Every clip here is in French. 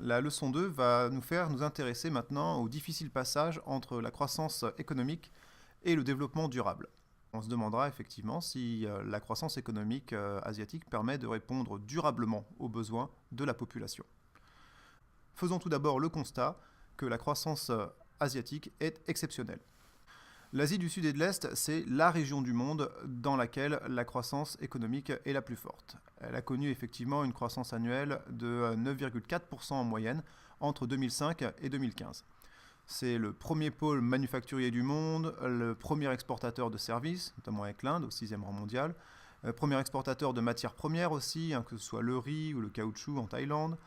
La leçon 2 va nous faire nous intéresser maintenant au difficile passage entre la croissance économique et le développement durable. On se demandera effectivement si la croissance économique asiatique permet de répondre durablement aux besoins de la population. Faisons tout d'abord le constat que la croissance asiatique est exceptionnelle. L'Asie du Sud et de l'Est, c'est la région du monde dans laquelle la croissance économique est la plus forte. Elle a connu effectivement une croissance annuelle de 9,4% en moyenne entre 2005 et 2015. C'est le premier pôle manufacturier du monde, le premier exportateur de services, notamment avec l'Inde, au 6e rang mondial, premier exportateur de matières premières aussi, que ce soit le riz ou le caoutchouc en Thaïlande.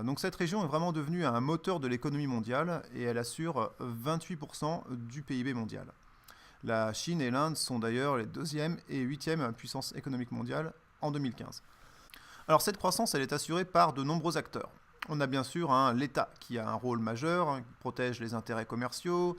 Donc cette région est vraiment devenue un moteur de l'économie mondiale et elle assure 28% du PIB mondial. La Chine et l'Inde sont d'ailleurs les 2e et 8e puissances économiques mondiales en 2015. Alors cette croissance, elle est assurée par de nombreux acteurs. On a bien sûr l'État qui a un rôle majeur, qui protège les intérêts commerciaux,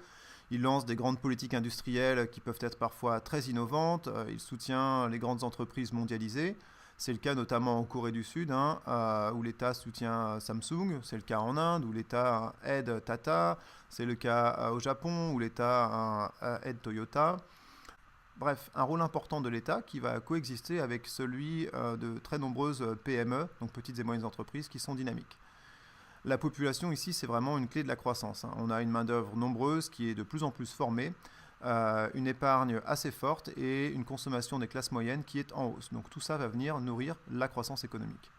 il lance des grandes politiques industrielles qui peuvent être parfois très innovantes, il soutient les grandes entreprises mondialisées. C'est le cas notamment en Corée du Sud, où l'État soutient Samsung. C'est le cas en Inde, où l'État aide Tata. C'est le cas au Japon, où l'État aide Toyota. Bref, un rôle important de l'État qui va coexister avec celui de très nombreuses PME, donc petites et moyennes entreprises, qui sont dynamiques. La population ici, c'est vraiment une clé de la croissance. On a une main-d'œuvre nombreuse qui est de plus en plus formée, une épargne assez forte et une consommation des classes moyennes qui est en hausse. Donc tout ça va venir nourrir la croissance économique.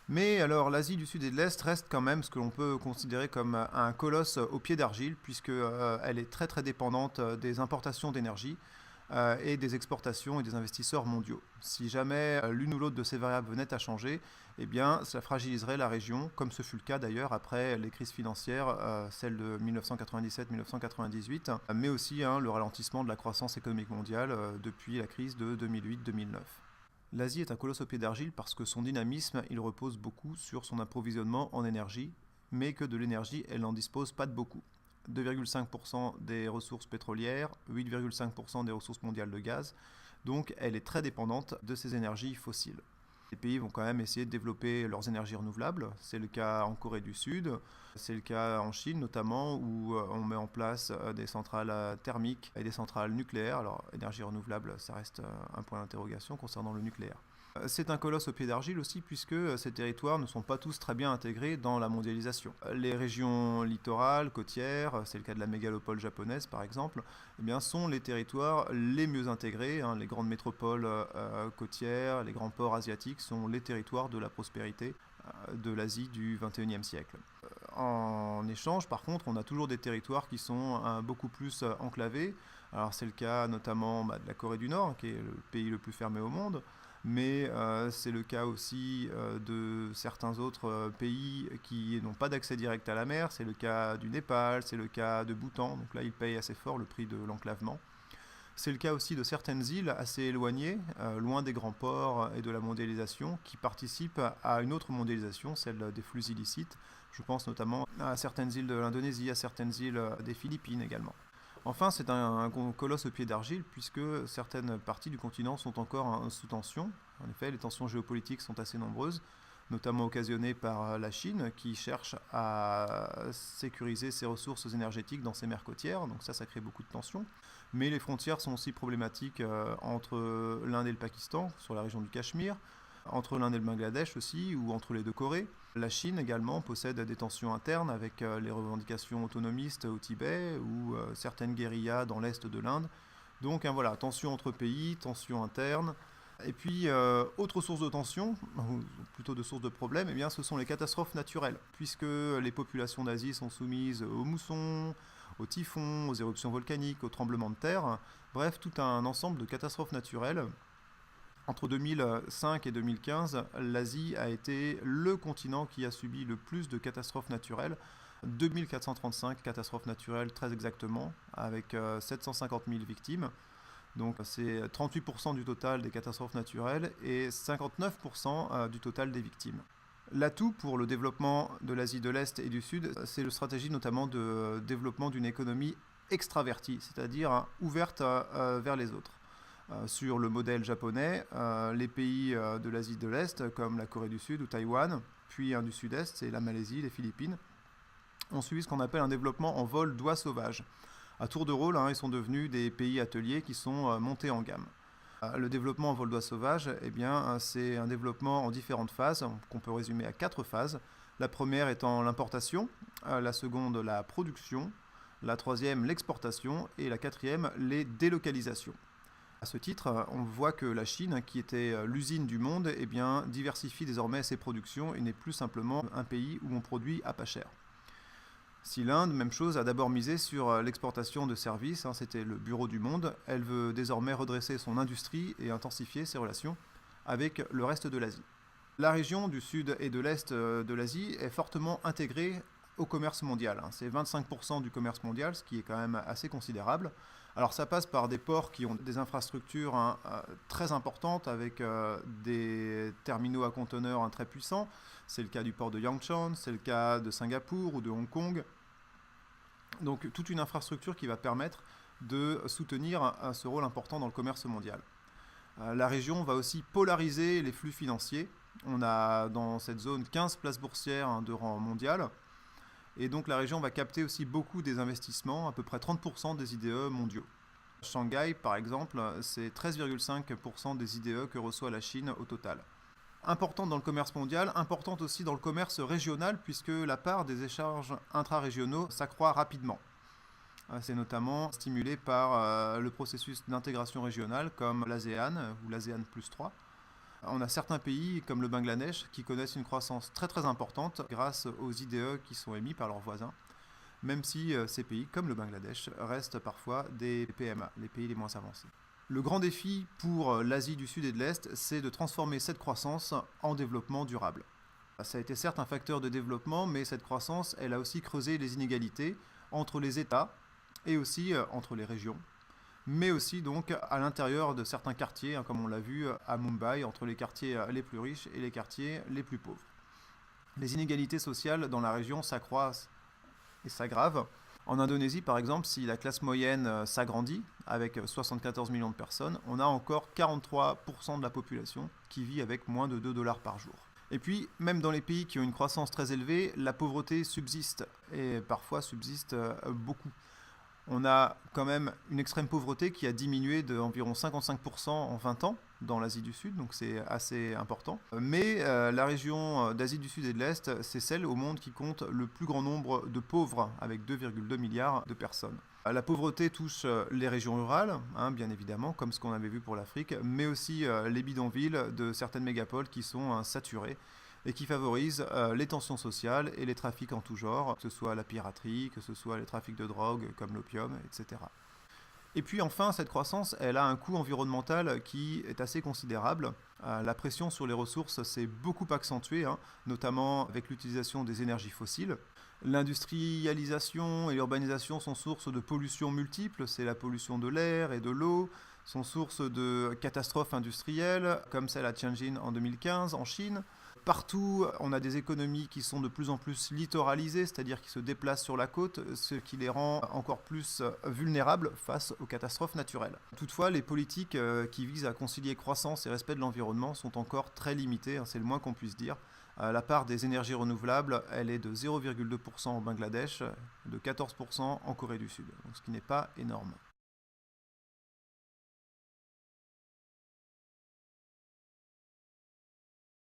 Mais alors l'Asie du Sud et de l'Est reste quand même ce que l'on peut considérer comme un colosse au pied d'argile, puisqu'elle est très très dépendante des importations d'énergie et des exportations et des investisseurs mondiaux. Si jamais l'une ou l'autre de ces variables venait à changer, eh bien, ça fragiliserait la région, comme ce fut le cas d'ailleurs après les crises financières, celles de 1997-1998, mais aussi le ralentissement de la croissance économique mondiale depuis la crise de 2008-2009. L'Asie est un colosse au pied d'argile parce que son dynamisme, il repose beaucoup sur son approvisionnement en énergie, mais que de l'énergie, elle n'en dispose pas de beaucoup. 2,5% des ressources pétrolières, 8,5% des ressources mondiales de gaz, donc elle est très dépendante de ces énergies fossiles. Les pays vont quand même essayer de développer leurs énergies renouvelables, c'est le cas en Corée du Sud, c'est le cas en Chine notamment, où on met en place des centrales thermiques et des centrales nucléaires. Alors énergie renouvelable, ça reste un point d'interrogation concernant le nucléaire. C'est un colosse au pied d'argile aussi puisque ces territoires ne sont pas tous très bien intégrés dans la mondialisation. Les régions littorales, côtières, c'est le cas de la mégalopole japonaise par exemple, eh bien, sont les territoires les mieux intégrés. Les grandes métropoles côtières, les grands ports asiatiques sont les territoires de la prospérité de l'Asie du XXIe siècle. En échange, par contre, on a toujours des territoires qui sont beaucoup plus enclavés. Alors c'est le cas notamment de la Corée du Nord, qui est le pays le plus fermé au monde, mais c'est le cas aussi de certains autres pays qui n'ont pas d'accès direct à la mer. C'est le cas du Népal, c'est le cas de Bhoutan, donc là ils payent assez fort le prix de l'enclavement. C'est le cas aussi de certaines îles assez éloignées, loin des grands ports et de la mondialisation, qui participent à une autre mondialisation, celle des flux illicites. Je pense notamment à certaines îles de l'Indonésie, à certaines îles des Philippines également. Enfin, c'est un colosse au pied d'argile puisque certaines parties du continent sont encore sous tension. En effet, les tensions géopolitiques sont assez nombreuses, notamment occasionnées par la Chine qui cherche à sécuriser ses ressources énergétiques dans ses mers côtières. Donc ça crée beaucoup de tensions. Mais les frontières sont aussi problématiques entre l'Inde et le Pakistan, sur la région du Cachemire, entre l'Inde et le Bangladesh aussi, ou entre les deux Corées. La Chine également possède des tensions internes avec les revendications autonomistes au Tibet ou certaines guérillas dans l'est de l'Inde. Donc voilà, tensions entre pays, tensions internes. Et puis, autre source de tension, ou plutôt de source de problème, eh bien, ce sont les catastrophes naturelles, puisque les populations d'Asie sont soumises aux moussons, aux typhons, aux éruptions volcaniques, aux tremblements de terre, bref, tout un ensemble de catastrophes naturelles. Entre 2005 et 2015, l'Asie a été le continent qui a subi le plus de catastrophes naturelles, 2435 catastrophes naturelles très exactement, avec 750 000 victimes. Donc c'est 38% du total des catastrophes naturelles et 59% du total des victimes. L'atout pour le développement de l'Asie de l'Est et du Sud, c'est la stratégie notamment de développement d'une économie extravertie, c'est-à-dire ouverte vers les autres. sur le modèle japonais, les pays de l'Asie de l'Est, comme la Corée du Sud ou Taïwan, puis du Sud-Est, c'est la Malaisie, les Philippines, ont suivi ce qu'on appelle un développement en vol d'oies sauvages. À tour de rôle, ils sont devenus des pays ateliers qui sont montés en gamme. Le développement en vol d'oies sauvages, c'est un développement en différentes phases, qu'on peut résumer à 4 phases. La première étant l'importation, la seconde la production, la troisième l'exportation et la quatrième les délocalisations. À ce titre, on voit que la Chine, qui était l'usine du monde, diversifie désormais ses productions et n'est plus simplement un pays où on produit à pas cher. Si l'Inde, même chose, a d'abord misé sur l'exportation de services, c'était le bureau du monde, elle veut désormais redresser son industrie et intensifier ses relations avec le reste de l'Asie. La région du sud et de l'est de l'Asie est fortement intégrée au commerce mondial. C'est 25% du commerce mondial, ce qui est quand même assez considérable. Alors ça passe par des ports qui ont des infrastructures très importantes avec des terminaux à conteneurs très puissants. C'est le cas du port de Yangshan, c'est le cas de Singapour ou de Hong Kong. Donc toute une infrastructure qui va permettre de soutenir ce rôle important dans le commerce mondial. La région va aussi polariser les flux financiers. On a dans cette zone 15 places boursières de rang mondial. Et donc la région va capter aussi beaucoup des investissements, à peu près 30% des IDE mondiaux. Shanghai, par exemple, c'est 13,5% des IDE que reçoit la Chine au total. Importante dans le commerce mondial, importante aussi dans le commerce régional, puisque la part des échanges intra-régionaux s'accroît rapidement. C'est notamment stimulé par le processus d'intégration régionale, comme l'ASEAN ou l'ASEAN plus 3. On a certains pays, comme le Bangladesh, qui connaissent une croissance très très importante grâce aux IDE qui sont émis par leurs voisins, même si ces pays, comme le Bangladesh, restent parfois des PMA, les pays les moins avancés. Le grand défi pour l'Asie du Sud et de l'Est, c'est de transformer cette croissance en développement durable. Ça a été certes un facteur de développement, mais cette croissance, elle a aussi creusé les inégalités entre les États et aussi entre les régions, mais aussi donc à l'intérieur de certains quartiers, comme on l'a vu à Mumbai, entre les quartiers les plus riches et les quartiers les plus pauvres. Les inégalités sociales dans la région s'accroissent et s'aggravent. En Indonésie, par exemple, si la classe moyenne s'agrandit, avec 74 millions de personnes, on a encore 43% de la population qui vit avec moins de $2 par jour. Et puis, même dans les pays qui ont une croissance très élevée, la pauvreté subsiste, et parfois subsiste beaucoup. On a quand même une extrême pauvreté qui a diminué d'environ 55% en 20 ans dans l'Asie du Sud, donc c'est assez important. Mais la région d'Asie du Sud et de l'Est, c'est celle au monde qui compte le plus grand nombre de pauvres, avec 2,2 milliards de personnes. La pauvreté touche les régions rurales, bien évidemment, comme ce qu'on avait vu pour l'Afrique, mais aussi les bidonvilles de certaines mégapoles qui sont saturées et qui favorisent les tensions sociales et les trafics en tout genre, que ce soit la piraterie, que ce soit les trafics de drogue comme l'opium, etc. Et puis enfin, cette croissance, elle a un coût environnemental qui est assez considérable. La pression sur les ressources s'est beaucoup accentuée, notamment avec l'utilisation des énergies fossiles. L'industrialisation et l'urbanisation sont sources de pollutions multiples, c'est la pollution de l'air et de l'eau, sont sources de catastrophes industrielles, comme celle à Tianjin en 2015 en Chine. Partout, on a des économies qui sont de plus en plus littoralisées, c'est-à-dire qui se déplacent sur la côte, ce qui les rend encore plus vulnérables face aux catastrophes naturelles. Toutefois, les politiques qui visent à concilier croissance et respect de l'environnement sont encore très limitées, c'est le moins qu'on puisse dire. La part des énergies renouvelables, elle est de 0,2% au Bangladesh, de 14% en Corée du Sud, donc ce qui n'est pas énorme.